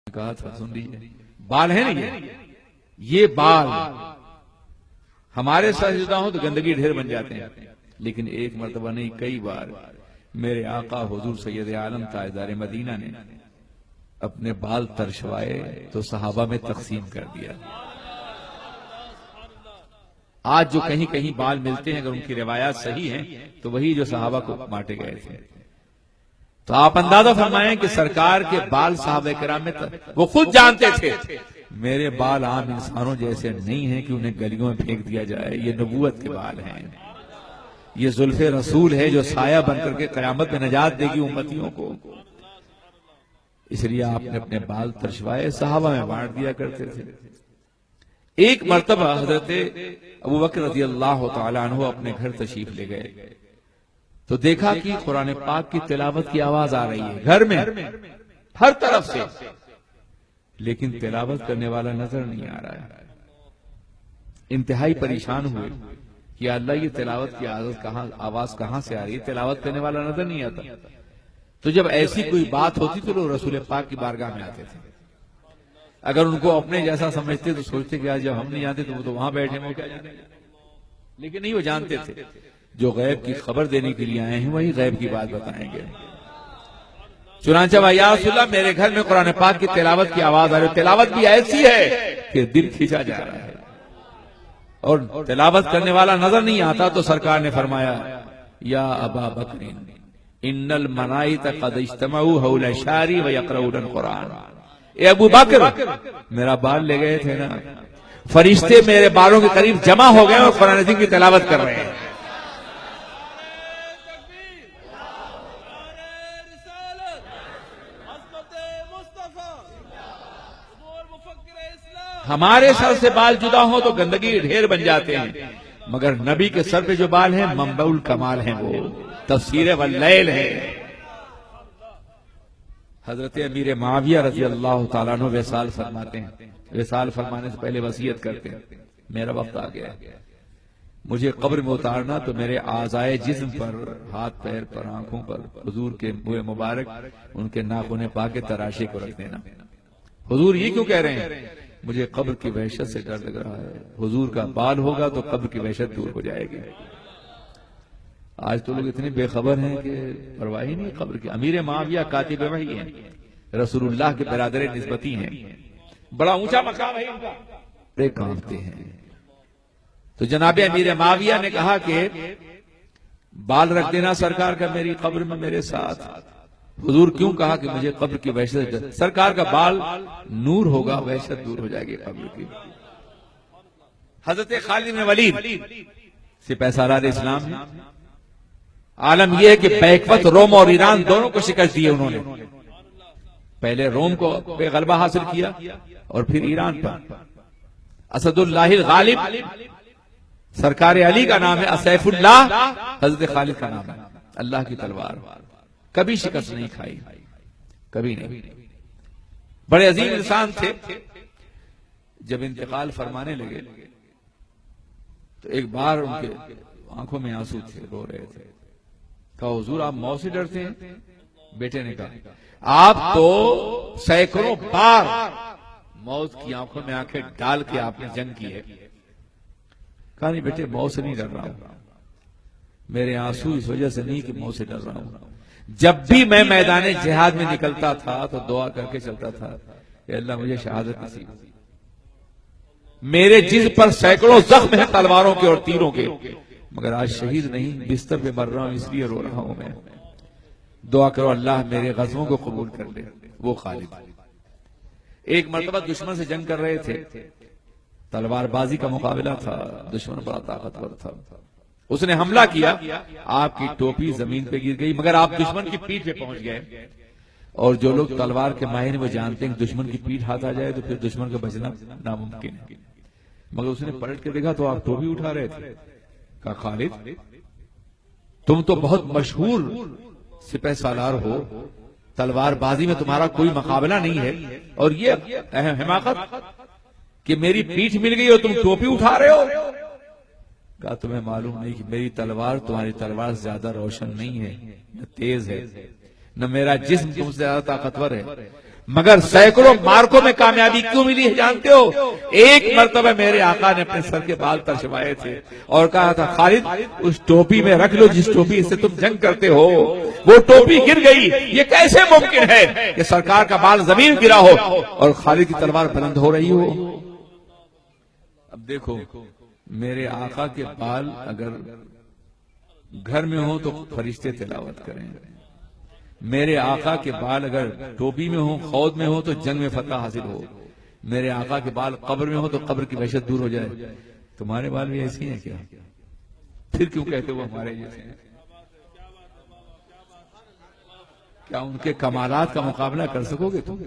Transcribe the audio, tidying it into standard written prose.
कहा था, सुन लीजिए, बाल है ना ये बाल हमारे साथ जुदा हो तो गंदगी ढेर बन जाते हैं, लेकिन एक मर्तबा नहीं कई बार मेरे आका हुजूर सैयद आलम ताजदार मदीना ने अपने बाल तरशवाए तो सहाबा में तकसीम कर दिया। आज जो कहीं कहीं बाल मिलते हैं, अगर उनकी रिवायात सही हैं तो वही जो सहाबा को बांटे गए थे। तो आप अंदाजा फरमाएं कि सरकार के बाल साहबे किराम में वो खुद जानते थे मेरे बाल आम इंसानों जैसे नहीं हैं कि उन्हें गलियों में फेंक दिया जाए, ये नबूवत के बाल हैं, ये जुल्फे रसूल है जो साया बनकर के कयामत में नजात देगी उम्मतियों को। इसलिए आपने अपने बाल तरशवाए, सहाबा में बांट दिया करते थे। एक मर्तबा हजरत अबू बकर रज़ी अल्लाह तआला अन्हु अपने घर तशरीफ ले गए तो देखा कि कुरान पाक की तिलावत की आवाज आ रही है घर में हर तरफ से, लेकिन तिलावत करने वाला नजर नहीं आ रहा है। इंतहाई परेशान हुए कि अल्लाह ये तिलावत की आवाज कहां से आ रही है, तिलावत करने वाला नजर नहीं आता। तो जब ऐसी कोई बात होती तो लोग रसूल पाक की बारगाह में आते थे। अगर उनको अपने जैसा समझते तो सोचते कि आज जब हम नहीं आते तो वो तो वहां बैठे वो क्या जाने, लेकिन नहीं, वो जानते थे जो गैब की खबर देने के लिए आए हैं वही गैब की बात बताएंगे। चुनांचे या रसूलल्लाह मेरे घर में कुरान पाक की तिलावत की आवाज आ रही है, तिलावत भी ऐसी है कि दिल खींचा जा रहा है और तिलावत करने वाला नजर नहीं आता। तो सरकार ने फरमाया या अबा बकर इन्नल मलाइका क़द इज्तमऊ हौला शारी व यक़रऊन कुरान। ए अबू बकर, मेरा बाल ले गए थे ना, फरिश्ते मेरे बालों के करीब जमा हो गए और कुरान अज़ीम की तिलावत कर रहे हैं। हमारे सर से बाल जुदा हो तो गंदगी ढेर बन जाते हैं, मगर नबी के सर पे जो बाल हैं मंबउल कमाल हैं, वो तफसीर वल्लैल है। हजरत अमीर मुआविया रज़ी अल्लाह तआला अन्हु विसाल फरमाते हैं, विसाल फरमाने से पहले वसीयत करते हैं, मेरा वक्त आ गया, मुझे कब्र में उतारना तो मेरे आज़ाए जिस्म पर, हाथ पैर पर, आंखों पर हुजूर के मुंह मुबारक, उनके नाखून पाक के तराशे को रख देना। हुजूर ये क्यों कह रहे हैं? मुझे कब्र की वहशत से डर लग रहा है, हुजूर का बाल होगा तो कब्र की वहशत दूर हो जाएगी। आज तो लोग इतने बेखबर हैं कि परवाह ही नहीं कब्र की। अमीर मुआविया कातिब वही हैं, रसूलुल्लाह के बरादर निस्बती हैं, बड़ा ऊंचा मकाम है इनका, बड़े कांपते हैं। तो जनाब अमीर मुआविया ने कहा कि बाल रख देना सरकार का मेरी कब्र में मेरे साथ। हुजूर क्यों कहा कि मुझे कब्र की वहशत, सरकार का बाल नूर होगा, वहशत दूर हो जाएगी कब्र की। हजरत खालिद बिन वलीद सिपहसालार इस्लाम है। आलम यह है कि बैकवत रोम और ईरान दोनों को शिकस्त दी है उन्होंने। पहले रोम को पे गलबा हासिल किया और फिर ईरान पर। असदुल्लाहिल गालिब सरकार अली का नाम है, असैफुल्लाह हजरत खालिद का नाम है। अल्लाह की तलवार कभी शिकस्त नहीं खाई, कभी नहीं। बड़े अजीम इंसान थे। जब इंतकाल फरमाने लगे तो एक बार उनके आंखों में आंसू थे, रो रहे थे। कहा हुजूर आप मौत से डरते हैं? बेटे ने कहा आप तो सैकड़ों बार मौत की आंखों में आंखें डाल के आपने जंग की है। कहा नहीं बेटे, मौत से नहीं डर रहा हूं, मेरे आंसू इस वजह से नहीं कि मौत से डर रहा हूं। जब भी मैं मैदान जिहाद में निकलता था तो दुआ करके चलता था कि अल्लाह मुझे शहादत नसीब। मेरे जिस्म पर सैकड़ों जख्म हैं तलवारों के और तीरों के, मगर आज शहीद नहीं, बिस्तर पे मर रहा हूं, इसलिए रो रहा हूं मैं। दुआ करो अल्लाह मेरे गज़वों को कबूल कर ले। वो खालिद एक मर्तबा दुश्मन से जंग कर रहे थे, तलवारबाजी का मुकाबला था, दुश्मन बड़ा ताकतवर था। उसने हमला किया, आपकी टोपी जमीन पे गिर गई, मगर आप दुश्मन की पीठ पे पहुंच गए। और जो लोग तलवार के माहिर वो जानते हैं कि दुश्मन की पीठ हाथ आ जाए तो फिर दुश्मन का बचना नामुमकिन है। मगर उसने पलट के देखा तो आप टोपी उठा रहे थे। कहा खालिद तुम तो बहुत मशहूर सिपह सालार हो, तलवारबाजी में तुम्हारा कोई मुकाबला नहीं है, और ये हिमाकत कि मेरी पीठ मिल गई और तुम टोपी उठा रहे हो। कहा तुम्हें मालूम नहीं कि मेरी तलवार तुम्हारी तलवार से ज्यादा रोशन नहीं है, न तेज है, न मेरा जिस्म तुमसे ज्यादा ताकतवर है। मगर सैकड़ों मार्कों में कामयाबी क्यों मिली है जानते हो? एक मर्तबा मेरे आका ने अपने सर के बाल तरशवाए थे और कहा था, खालिद उस टोपी में रख लो जिस टोपी से तुम जंग करते हो। वो टोपी गिर गई। ये कैसे मुमकिन है कि सरकार का बाल जमीन गिरा हो और खालिद की तलवार बुलंद हो रही हो? अब देखो, मेरे आका के बाल अगर घर में हो तो फरिश्ते तिलावत करें, मेरे आका के बाल अगर टोपी में हो, खौद में हो तो जंग में फतह हासिल हो, मेरे आका के बाल कब्र में हो तो कब्र की वहशत दूर हो जाए। तुम्हारे बाल भी ऐसे ही हैं क्या? फिर क्यों कहते हो हमारे जैसे हैं? क्या उनके कमालात का मुकाबला कर सकोगे तुम?